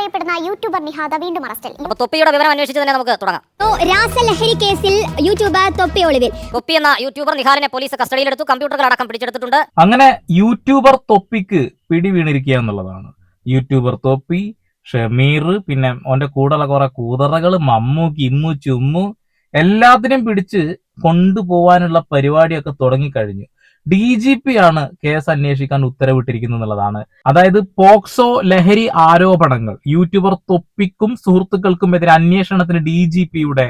എന്നറിയപ്പെടുന്ന യൂട്യൂബർ നിഹാദ വീണ്ടും അറസ്റ്റിൽ. തൊപ്പിയുടെ വിവരം അന്വേഷിച്ച് തന്നെ നമുക്ക് തുടങ്ങാം. രാസലഹരി കേസിൽ യൂട്യൂബർ തൊപ്പി ഒളിവിൽ. തൊപ്പി എന്ന യൂട്യൂബർ നിഹാലിനെ പോലീസ് കസ്റ്റഡിയിലെടുത്തു. കമ്പ്യൂട്ടറുകളടക്കം പിടിച്ചെടുത്തിട്ടുണ്ട്. അങ്ങനെ യൂട്യൂബർ തൊപ്പിക്ക് പിടി വീണിരിക്കുക എന്നുള്ളതാണ്. യൂട്യൂബർ തൊപ്പി, ഷമീർ, പിന്നെ അവന്റെ കൂടെയുള്ള കുറെ കൂതറകൾ, മമ്മു, കിമ്മു, ചുമ്മു എല്ലാത്തിനും പിടിച്ച് കൊണ്ടുപോവാനുള്ള പരിപാടിയൊക്കെ തുടങ്ങിക്കഴിഞ്ഞു. DGP ആണ് കേസ് അന്വേഷിക്കാൻ ഉത്തരവിട്ടിരിക്കുന്നത് എന്നുള്ളതാണ്. അതായത് പോക്സോ ലഹരി ആരോപണങ്ങൾ യൂട്യൂബർ തൊപ്പിക്കും സുഹൃത്തുക്കൾക്കുമെതിരെ അന്വേഷണത്തിന് DGPയുടെ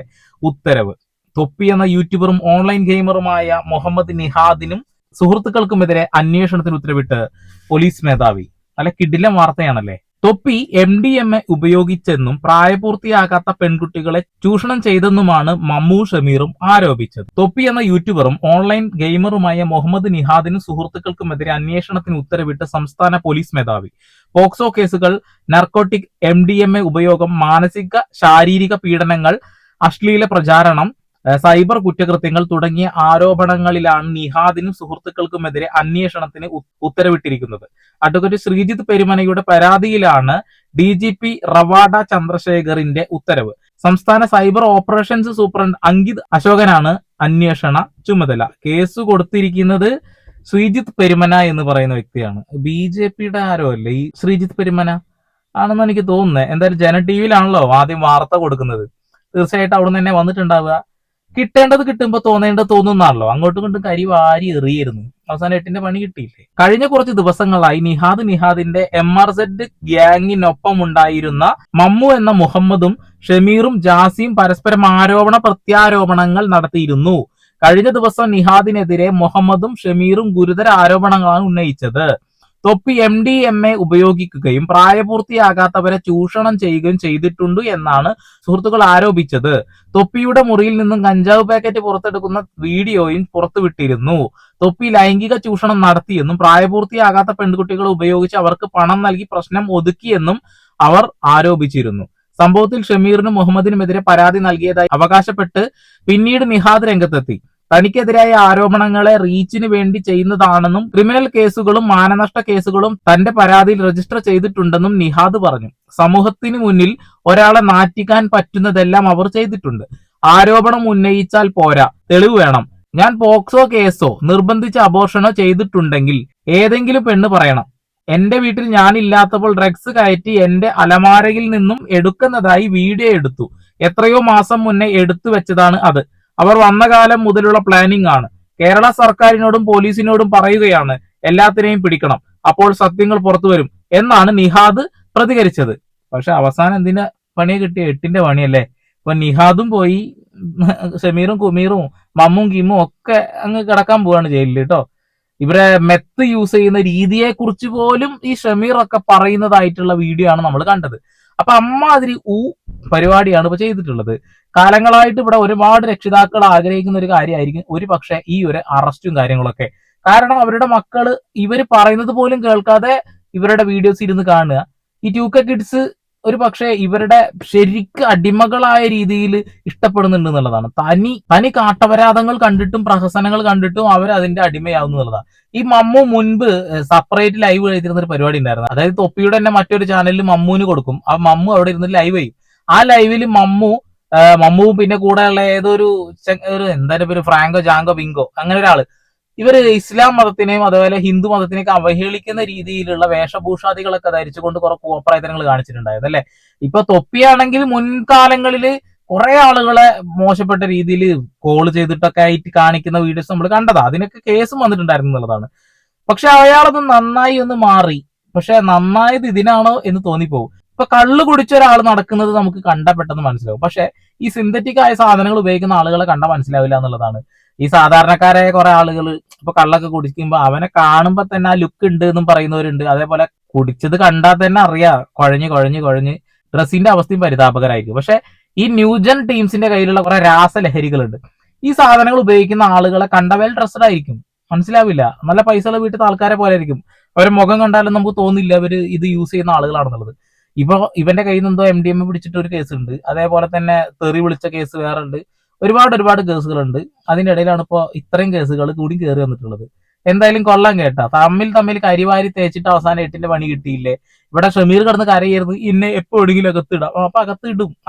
ഉത്തരവ്. തൊപ്പി എന്ന യൂട്യൂബറും ഓൺലൈൻ ഗെയിമറുമായ മുഹമ്മദ് നിഹാദിനും സുഹൃത്തുക്കൾക്കുമെതിരെ അന്വേഷണത്തിന് ഉത്തരവിട്ട് പോലീസ് മേധാവി. നല്ല കിടിലൻ വാർത്തയാണല്ലേ. തൊപ്പി MDMA ഉപയോഗിച്ചെന്നും പ്രായപൂർത്തിയാകാത്ത പെൺകുട്ടികളെ ചൂഷണം ചെയ്തെന്നുമാണ് മമ്മു ഷമീറും ആരോപിച്ചത്. തൊപ്പി എന്ന യൂട്യൂബറും ഓൺലൈൻ ഗെയിമറുമായ മുഹമ്മദ് നിഹാദിനും സുഹൃത്തുക്കൾക്കുമെതിരെ അന്വേഷണത്തിന് ഉത്തരവിട്ട് സംസ്ഥാന പോലീസ് മേധാവി. പോക്സോ കേസുകൾ, നർക്കോട്ടിക്, MDMA ഉപയോഗം, മാനസിക ശാരീരിക പീഡനങ്ങൾ, അശ്ലീല പ്രചാരണം, സൈബർ കുറ്റകൃത്യങ്ങൾ തുടങ്ങിയ ആരോപണങ്ങളിലാണ് നിഹാദിനും സുഹൃത്തുക്കൾക്കുമെതിരെ അന്വേഷണത്തിന് ഉത്തരവിട്ടിരിക്കുന്നത്. അഡ്വക്കേറ്റ് ശ്രീജിത്ത് പെരുമനയുടെ പരാതിയിലാണ് DGP റവാഡ ചന്ദ്രശേഖറിന്റെ ഉത്തരവ്. സംസ്ഥാന സൈബർ ഓപ്പറേഷൻസ് സൂപ്രണ്ട് അങ്കിത് അശോകനാണ് അന്വേഷണ ചുമതല. കേസ് കൊടുത്തിരിക്കുന്നത് ശ്രീജിത്ത് പെരുമന എന്ന് പറയുന്ന വ്യക്തിയാണ്. BJPയുടെ ആരോ അല്ലേ ഈ ശ്രീജിത്ത് പെരുമന ആണെന്ന് എനിക്ക് തോന്നുന്നത്. എന്തായാലും ജന TVയിലാണല്ലോ ആദ്യം വാർത്ത കൊടുക്കുന്നത്. തീർച്ചയായിട്ടും അവിടെ നിന്ന് തന്നെ വന്നിട്ടുണ്ടാവുക. കിട്ടേണ്ടത് കിട്ടുമ്പോ തോന്നേണ്ടത് തോന്നുന്നാണല്ലോ. അങ്ങോട്ടും ഇങ്ങോട്ടും കരി വാരി എറിയായിരുന്നു. അവസാനം 8ന്റെ പണി കിട്ടിയില്ലേ. കഴിഞ്ഞ കുറച്ച് ദിവസങ്ങളായി നിഹാദിന്റെ MRZ ഗ്യാങ്ങിനൊപ്പം ഉണ്ടായിരുന്ന മമ്മു എന്ന മുഹമ്മദും ഷമീറും ജാസിയും പരസ്പരം ആരോപണ പ്രത്യാരോപണങ്ങൾ നടത്തിയിരുന്നു. കഴിഞ്ഞ ദിവസം നിഹാദിനെതിരെ മുഹമ്മദും ഷമീറും ഗുരുതര ആരോപണങ്ങളാണ് ഉന്നയിച്ചത്. തൊപ്പി MDMA ഉപയോഗിക്കുകയും പ്രായപൂർത്തിയാകാത്തവരെ ചൂഷണം ചെയ്യുകയും ചെയ്തിട്ടുണ്ട് എന്നാണ് സുഹൃത്തുക്കൾ ആരോപിച്ചത്. തൊപ്പിയുടെ മുറിയിൽ നിന്നും കഞ്ചാവ് പാക്കറ്റ് പുറത്തെടുക്കുന്ന വീഡിയോയും പുറത്തുവിട്ടിരുന്നു. തൊപ്പി ലൈംഗിക ചൂഷണം നടത്തിയെന്നും പ്രായപൂർത്തിയാകാത്ത പെൺകുട്ടികളെ ഉപയോഗിച്ച് അവർക്ക് പണം നൽകി പ്രശ്നം ഒതുക്കിയെന്നും അവർ ആരോപിച്ചിരുന്നു. സംഭവത്തിൽ ഷമീറിനും മുഹമ്മദിനുമെതിരെ പരാതി നൽകിയതായി അവകാശപ്പെട്ട് പിന്നീട് നിഹാദ് രംഗത്തെത്തി. തനിക്കെതിരായ ആരോപണങ്ങളെ റീച്ചിന് വേണ്ടി ചെയ്യുന്നതാണെന്നും ക്രിമിനൽ കേസുകളും മാനനഷ്ട കേസുകളും തന്റെ പരാതിയിൽ രജിസ്റ്റർ ചെയ്തിട്ടുണ്ടെന്നും നിഹാദ് പറഞ്ഞു. സമൂഹത്തിന് മുന്നിൽ ഒരാളെ നാറ്റിക്കാൻ പറ്റുന്നതെല്ലാം അവർ ചെയ്തിട്ടുണ്ട്. ആരോപണം ഉന്നയിച്ചാൽ പോരാ, തെളിവ് വേണം. ഞാൻ പോക്സോ കേസോ നിർബന്ധിച്ച അബോർഷനോ ചെയ്തിട്ടുണ്ടെങ്കിൽ ഏതെങ്കിലും പെണ്ണ് പറയണം. എന്റെ വീട്ടിൽ ഞാനില്ലാത്തപ്പോൾ ഡ്രഗ്സ് കയറ്റി എന്റെ അലമാരയിൽ നിന്നും എടുക്കുന്നതായി വീഡിയോ എടുത്തു. എത്രയോ മാസം മുന്നേ എടുത്തു വെച്ചതാണ് അത്. അവർ വന്ന കാലം മുതലുള്ള പ്ലാനിംഗ് ആണ്. കേരള സർക്കാരിനോടും പോലീസിനോടും പറയുകയാണ് എല്ലാത്തിനെയും പിടിക്കണം, അപ്പോൾ സത്യങ്ങൾ പുറത്തു വരും എന്നാണ് നിഹാദ് പ്രതികരിച്ചത്. പക്ഷെ അവസാനം എന്തിനാ പണിയെ കിട്ടിയ 8ന്റെ പണിയല്ലേ. ഇപ്പൊ നിഹാദും പോയി, ഷമീറും കുമീറും മമ്മും കിമ്മും ഒക്കെ അങ്ങ് കിടക്കാൻ പോവാണ് ജയിലിൽ കേട്ടോ. ഇവരെ മെത്ത് യൂസ് ചെയ്യുന്ന രീതിയെ കുറിച്ച് പോലും ഈ ഷമീർ ഒക്കെ പറയുന്നതായിട്ടുള്ള വീഡിയോ ആണ് നമ്മൾ കണ്ടത്. അപ്പൊ അമ്മാതിരി പരിപാടിയാണ് ഇപ്പൊ ചെയ്തിട്ടുള്ളത്. കാലങ്ങളായിട്ട് ഇവിടെ ഒരുപാട് രക്ഷിതാക്കൾ ആഗ്രഹിക്കുന്ന ഒരു കാര്യമായിരിക്കും ഒരു പക്ഷെ ഈ ഒരു അറസ്റ്റും കാര്യങ്ങളൊക്കെ. കാരണം അവരുടെ മക്കള് ഇവര് പറയുന്നത് പോലും കേൾക്കാതെ ഇവരുടെ വീഡിയോസ് ഇരുന്ന് കാണുക. ഈ 2K കിഡ്സ് ഒരു പക്ഷെ ഇവരുടെ ശരിക്ക് അടിമകളായ രീതിയിൽ ഇഷ്ടപ്പെടുന്നുണ്ട് എന്നുള്ളതാണ്. തനി കാട്ടപരാധങ്ങൾ കണ്ടിട്ടും പ്രഹസനങ്ങൾ കണ്ടിട്ടും അവർ അതിന്റെ അടിമയാവുന്നു എന്നുള്ളതാണ്. ഈ മമ്മു മുൻപ് സെപ്പറേറ്റ് ലൈവ് എഴുതിയിരുന്ന ഒരു പരിപാടി ഉണ്ടായിരുന്നു. അതായത് തൊപ്പിയുടെ തന്നെ മറ്റൊരു ചാനലിൽ മമ്മുവിന് കൊടുക്കും. ആ മമ്മു അവിടെ ഇരുന്ന് ലൈവ് ചെയ്യും. ആ ലൈവിൽ മമ്മുവും പിന്നെ കൂടെയുള്ള ഏതൊരു എന്തായാലും പേര് ഫ്രാങ്കോ ജാങ്കോ ബിങ്കോ അങ്ങനെ ഒരാള് ഇവര് ഇസ്ലാം മതത്തിനെയും അതുപോലെ ഹിന്ദു മതത്തിനെയൊക്കെ അവഹേളിക്കുന്ന രീതിയിലുള്ള വേഷഭൂഷാദികളൊക്കെ ധരിച്ചുകൊണ്ട് കുറെ കോപ്രായത്തനങ്ങൾ കാണിച്ചിട്ടുണ്ടായത് അല്ലെ. ഇപ്പൊ തൊപ്പിയാണെങ്കിൽ മുൻകാലങ്ങളിൽ കുറെ ആളുകളെ മോശപ്പെട്ട രീതിയിൽ കോൾ ചെയ്തിട്ടൊക്കെ ആയിട്ട് കാണിക്കുന്ന വീഡിയോസ് നമ്മൾ കണ്ടതാ. അതിനൊക്കെ കേസും വന്നിട്ടുണ്ടായിരുന്നു എന്നുള്ളതാണ്. പക്ഷെ അയാളത് നന്നായി ഒന്ന് മാറി. പക്ഷെ നന്നായത് ഇതിനാണോ എന്ന് തോന്നിപ്പോകും. ഇപ്പൊ കള്ള് കുടിച്ച ഒരാൾ നടക്കുന്നത് നമുക്ക് കണ്ടാൽ പെട്ടെന്ന് മനസ്സിലാവും. പക്ഷെ ഈ സിന്തറ്റിക് ആയ സാധനങ്ങൾ ഉപയോഗിക്കുന്ന ആളുകളെ കണ്ടാൽ മനസ്സിലാവില്ല എന്നുള്ളതാണ്. ഈ സാധാരണക്കാരായ കുറെ ആളുകൾ ഇപ്പൊ കള്ളൊക്കെ കുടിക്കുമ്പോ അവനെ കാണുമ്പോ തന്നെ ആ ലുക്ക് ഉണ്ട് എന്നും പറയുന്നവരുണ്ട്. അതേപോലെ കുടിച്ചത് കണ്ടാൽ തന്നെ അറിയാം കുഴഞ്ഞ് ഡ്രസ്സിന്റെ അവസ്ഥയും പരിതാപകരായിരിക്കും. പക്ഷെ ഈ ന്യൂജൻ ടീംസിന്റെ കയ്യിലുള്ള കുറെ രാസലഹരികളുണ്ട്. ഈ സാധനങ്ങൾ ഉപയോഗിക്കുന്ന ആളുകളെ കണ്ട വെൽ ഡ്രസ്ഡ് ആയിരിക്കും, മനസ്സിലാവില്ല. നല്ല പൈസയുള്ള വീട്ടിലത്തെ ആൾക്കാരെ പോലെ ആയിരിക്കും. അവരുടെ മുഖം കണ്ടാലും നമുക്ക് തോന്നില്ല അവര് ഇത് യൂസ് ചെയ്യുന്ന ആളുകളാണെന്നുള്ളത്. ഇവന്റെ കയ്യിൽ നിന്നെന്തോ MDMA പിടിച്ചിട്ട് ഒരു കേസ് ഉണ്ട്. അതേപോലെ തന്നെ തെറി വിളിച്ച കേസ് വേറെ ഉണ്ട്. ഒരുപാട് കേസുകളുണ്ട്. അതിന്റെ ഇടയിലാണ് ഇപ്പൊ ഇത്രയും കേസുകൾ കൂടി കയറി വന്നിട്ടുള്ളത്. എന്തായാലും കൊള്ളാൻ കേട്ടാ. തമ്മിൽ കരിവാരി തേച്ചിട്ട് അവസാനം 8ന്റെ പണി കിട്ടിയില്ലേ. ഇവിടെ ഷമീർ കിടന്ന് കരയരുത്, ഇന്നെ എപ്പോഴെങ്കിലും അകത്തിടാം. അപ്പൊ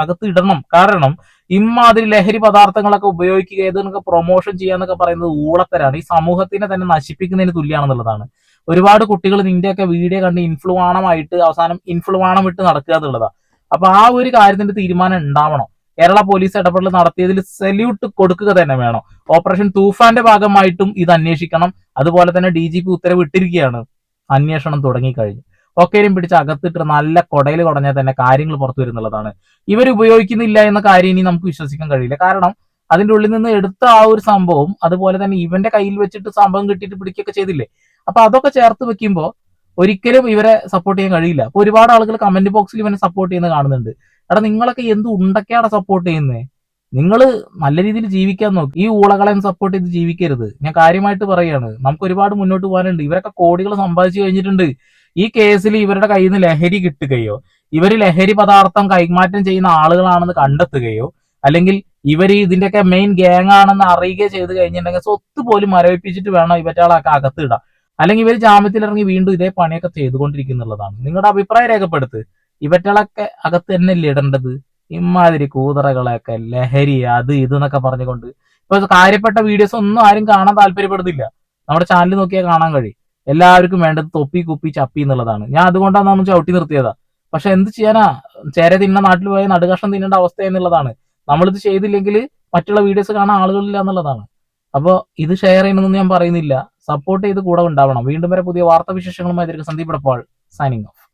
അകത്തിടണം. കാരണം ഇമ്മാതിരി ലഹരി പദാർത്ഥങ്ങളൊക്കെ ഉപയോഗിക്കുക, ഇതൊക്കെ പ്രൊമോഷൻ ചെയ്യാന്നൊക്കെ പറയുന്നത് ഊളത്തരാണ്. ഈ സമൂഹത്തിനെ തന്നെ നശിപ്പിക്കുന്നതിന് തുല്യമാണെന്നുള്ളതാണ്. ഒരുപാട് കുട്ടികൾ നിന്റെയൊക്കെ വീഡിയോ കണ്ട് ഇൻഫ്ലുവാണമായിട്ട് അവസാനം ഇൻഫ്ലുവാണം വിട്ട് നടക്കുക എന്നുള്ളതാണ്. അപ്പൊ ആ ഒരു കാര്യത്തിന്റെ തീരുമാനം ഉണ്ടാവണം. കേരള പോലീസ് ഇടപെടൽ നടത്തിയതിൽ സല്യൂട്ട് കൊടുക്കുക തന്നെ വേണം. ഓപ്പറേഷൻ തൂഫാന്റെ ഭാഗമായിട്ടും ഇത് അന്വേഷിക്കണം. അതുപോലെ തന്നെ DGP ഉത്തരവ് ഇട്ടിരിക്കുകയാണ്, അന്വേഷണം തുടങ്ങിക്കഴിഞ്ഞു. ഒക്കെയും പിടിച്ച് അകത്തിട്ട് നല്ല കൊടയിൽ കുടഞ്ഞാൽ തന്നെ കാര്യങ്ങൾ പുറത്തു വരുന്നുള്ളതാണ്. ഇവർ ഉപയോഗിക്കുന്നില്ല എന്ന കാര്യം ഇനി നമുക്ക് വിശ്വസിക്കാൻ കഴിയില്ല. കാരണം അതിന്റെ ഉള്ളിൽ നിന്ന് എടുത്ത ആ ഒരു സംഭവം, അതുപോലെ തന്നെ ഇവന്റെ കയ്യിൽ വെച്ചിട്ട് സംഭവം കിട്ടിയിട്ട് പിടിക്കുകയൊക്കെ ചെയ്തില്ലേ. അപ്പൊ അതൊക്കെ ചേർത്ത് വെക്കുമ്പോൾ ഒരിക്കലും ഇവരെ സപ്പോർട്ട് ചെയ്യാൻ കഴിയില്ല. അപ്പൊ ഒരുപാട് ആളുകൾ കമന്റ് ബോക്സിൽ ഇവനെ സപ്പോർട്ട് ചെയ്യുന്നത് കാണുന്നുണ്ട്. എടാ, നിങ്ങളൊക്കെ എന്ത് ഉണ്ടൊക്കെയാണ് സപ്പോർട്ട് ചെയ്യുന്നത്? നിങ്ങൾ നല്ല രീതിയിൽ ജീവിക്കാൻ നോക്കി. ഈ ഊളകളെ സപ്പോർട്ട് ചെയ്ത് ജീവിക്കരുത്. ഞാൻ കാര്യമായിട്ട് പറയാണ്. നമുക്ക് ഒരുപാട് മുന്നോട്ട് പോകാനുണ്ട്. ഇവരൊക്കെ കോടികൾ സമ്പാദിച്ചു കഴിഞ്ഞിട്ടുണ്ട്. ഈ കേസിൽ ഇവരുടെ കയ്യിൽ നിന്ന് ലഹരി കിട്ടുകയോ, ഇവര് ലഹരി പദാർത്ഥം കൈമാറ്റം ചെയ്യുന്ന ആളുകളാണെന്ന് കണ്ടെത്തുകയോ, അല്ലെങ്കിൽ ഇവർ ഇതിന്റെയൊക്കെ മെയിൻ ഗ്യാങ് ആണെന്ന് അറിയുകയോ ചെയ്ത് കഴിഞ്ഞിട്ടുണ്ടെങ്കിൽ സ്വത്ത് പോലും മരവിപ്പിച്ചിട്ട് വേണം ഇവറ്റാളൊക്കെ അകത്തിടാം. അല്ലെങ്കിൽ ഇവർ ജാമ്യത്തിലിറങ്ങി വീണ്ടും ഇതേ പണിയൊക്കെ ചെയ്തുകൊണ്ടിരിക്കുന്നുള്ളതാണ്. നിങ്ങളുടെ അഭിപ്രായം രേഖപ്പെടുത്ത്. ഇവറ്റകളൊക്കെ അകത്ത് തന്നെയല്ലേ ഇടേണ്ടത്? ഇമാതിരി കൂതറകളൊക്കെ ലഹരി അത് ഇതെന്നൊക്കെ പറഞ്ഞുകൊണ്ട് ഇപ്പൊ കാര്യപ്പെട്ട വീഡിയോസ് ഒന്നും ആരും കാണാൻ താല്പര്യപ്പെടുന്നില്ല. നമ്മുടെ ചാനൽ നോക്കിയാൽ കാണാൻ കഴിയും. എല്ലാവർക്കും വേണ്ടത് തൊപ്പി കുപ്പി ചപ്പി എന്നുള്ളതാണ്. ഞാൻ അതുകൊണ്ടാണ് നമ്മൾ ചവിട്ടി നിർത്തിയതാ. പക്ഷെ എന്ത് ചെയ്യാനാ, ചേര തിന്ന നാട്ടിൽ പോയ നടുകഷ്ണം തിന്നേണ്ട അവസ്ഥ എന്നുള്ളതാണ്. നമ്മളിത് ചെയ്തില്ലെങ്കിൽ മറ്റുള്ള വീഡിയോസ് കാണാൻ ആളുകളില്ല എന്നുള്ളതാണ്. അപ്പോൾ ഇത് ഷെയർ ചെയ്യണമെന്ന് ഞാൻ പറയുന്നില്ല. സപ്പോർട്ട് ചെയ്ത് കൂടെ ഉണ്ടാവണം. വീണ്ടും വരെ പുതിയ വാർത്താ വിശേഷങ്ങളുമായി സന്ദീപ് എടപ്പാൾ സൈനിങ് ഓഫ്.